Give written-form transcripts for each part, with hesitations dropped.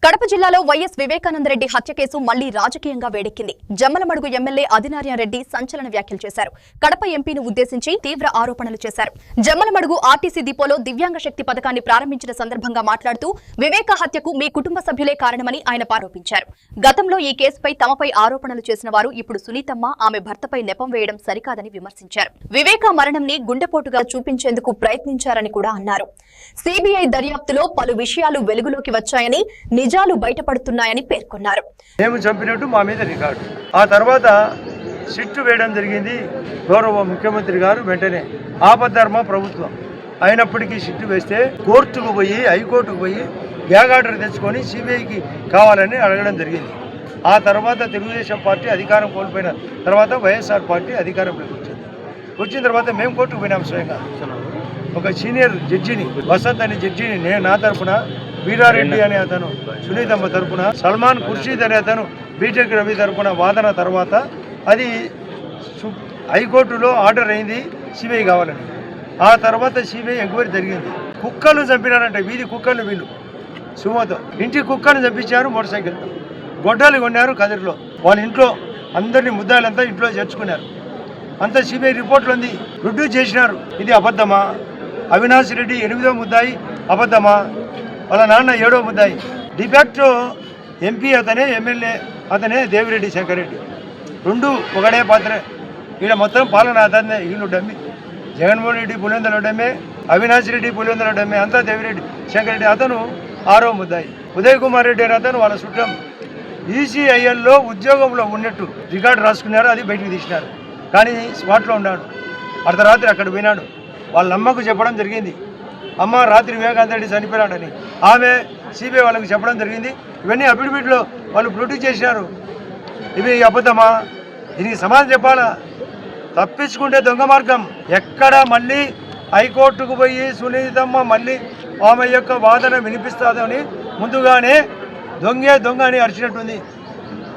కడప జిల్లాలో వైఎస్ వివేకానందరెడ్డి హత్య కేసు మళ్లీ రాజకీయంగా వేడెక్కింది. జమ్మలమడుగు ఎమ్మెల్యే ఆదినారాయణరెడ్డి సంచలన వ్యాఖ్యలు చేశారు. కడప ఎంపీని ఉద్దేశించి తీవ్ర ఆరోపణలు చేశారు. జమ్మలమడుగు ఆర్టీసీ డిపోలో దివ్యాంగ శక్తి పథకాన్ని ప్రారంభించిన సందర్భంగా మాట్లాడుతూ వివేక హత్యకు మీ కుటుంబ సభ్యులే కారణమని ఆయన ఆరోపించారు. గతంలో ఈ కేసుపై తమపై ఆరోపణలు చేసిన వారు ఇప్పుడు సునీతమ్మ ఆమె భర్తపై నెపం వేయడం సరికాదని విమర్శించారు. వివేక మరణంని గుండెపోటుగా చూపించేందుకు ప్రయత్నించారని కూడా అన్నారు. సిబిఐ దర్యాప్తులో పలు విషయాలు వెలుగులోకి వచ్చాయని నిజాలు బయటపడుతున్నాయని పేర్కొన్నారు. మేము చంపినట్టు మా మీద రికార్డు. ఆ తర్వాత సిట్టు వేయడం జరిగింది. గౌరవ ముఖ్యమంత్రి గారు వెంటనే ఆపద్ధర్మ ప్రభుత్వం అయినప్పటికీ సిట్టు వేస్తే కోర్టుకు పోయి హైకోర్టుకు పోయి గ్యాగ్ ఆర్డర్ తెచ్చుకొని సిబిఐకి కావాలని అడగడం జరిగింది. ఆ తర్వాత తెలుగుదేశం పార్టీ అధికారం కోల్పోయిన తర్వాత వైఎస్ఆర్ పార్టీ అధికారంలోకి వచ్చిన తర్వాత మేము కోర్టుకు పోయినాం. స్వయంగా ఒక సీనియర్ జడ్జిని, వసంత్ అనే జడ్జిని నా తరఫున, వీరారెడ్డి అనే అతను సునీతమ్మ తరఫున, సల్మాన్ ఖుర్షీద్ అనే అతను బీటెక్ రవి తరఫున వాదన తర్వాత అది హైకోర్టులో ఆర్డర్ అయింది సిబిఐ కావాలని. ఆ తర్వాత సిబిఐ ఎంక్వైరీ జరిగింది. కుక్కలు చంపినారంటే వీధి కుక్కలు వీళ్ళు సుమోతో ఇంటి కుక్కను చంపించారు. మోటార్ సైకిల్తో గొడ్డలు కొన్నారు కదిరిలో. వాళ్ళ ఇంట్లో అందరినీ ముద్దాయిలంతా ఇంట్లో చేర్చుకున్నారు. అంతా సిబిఐ రిపోర్ట్లు ఉంది. ప్రొడ్యూస్ చేసినారు. ఇది అబద్ధమా? అవినాష్ రెడ్డి 8వ ముద్దాయి అబద్ధమా? వాళ్ళ నాన్న 7వ ముద్దాయి. డిఫాక్టో ఎంపీ అతనే, ఎమ్మెల్యే అతనే దేవిరెడ్డి శంకర్ రెడ్డి. రెండు ఒకడే పాత్ర. ఈడ మొత్తం పాలన అతనే. వీళ్ళు డమ్మి. జగన్మోహన్ రెడ్డి పులివెందుల డమ్మే, అవినాష్ రెడ్డి పులివెందుల డమ్మే, అంతా దేవిరెడ్డి శంకర్ రెడ్డి అతను 6వ ముద్దాయి. ఉదయ్ కుమార్ రెడ్డి అని అతను వాళ్ళ చుట్టం. ఈసీఐఎల్లో ఉద్యోగంలో ఉన్నట్టు రికార్డు రాసుకున్నారు. అది బయటకు తీసినారు. కానీ స్పాట్లో ఉన్నాడు. అర్ధరాత్రి అక్కడ పోయినాడు. వాళ్ళ అమ్మకు చెప్పడం జరిగింది, అమ్మ రాత్రి వివేకానంద రెడ్డి చనిపోయాడని. ఆమె సిబిఐ వాళ్ళకి చెప్పడం జరిగింది. ఇవన్నీ అఫిడవిట్లో వాళ్ళు ప్రొడ్యూస్ చేసినారు. ఇవి అబద్ధమా? దీనికి సమాధానం చెప్పాలా? తప్పించుకుంటే దొంగ మార్గం. ఎక్కడ మళ్ళీ హైకోర్టుకు పోయి సునీతమ్మ మళ్ళీ ఆమె యొక్క వాదన వినిపిస్తుందని ముందుగానే దొంగ అని అరిచినట్టుంది.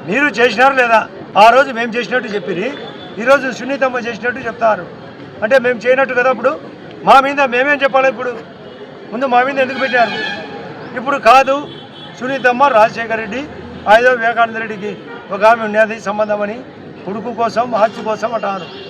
మీరు చేసినారు లేదా? ఆ రోజు మేము చేసినట్టు చెప్పిరి, ఈరోజు సునీతమ్మ చేసినట్టు చెప్తారు. అంటే మేము చేయనట్టు కదా. ఇప్పుడు మా మీద మేమేం చెప్పాలి? ఇప్పుడు ముందు మా మీద ఎందుకు పెట్టారు? ఇప్పుడు కాదు, సునీతమ్మ రాజశేఖర రెడ్డి 5వ వివేకానంద రెడ్డికి ఒక ఆమె ఉన్నది సంబంధం అని కొడుకు కోసం ఆస్తి కోసం అంటారు.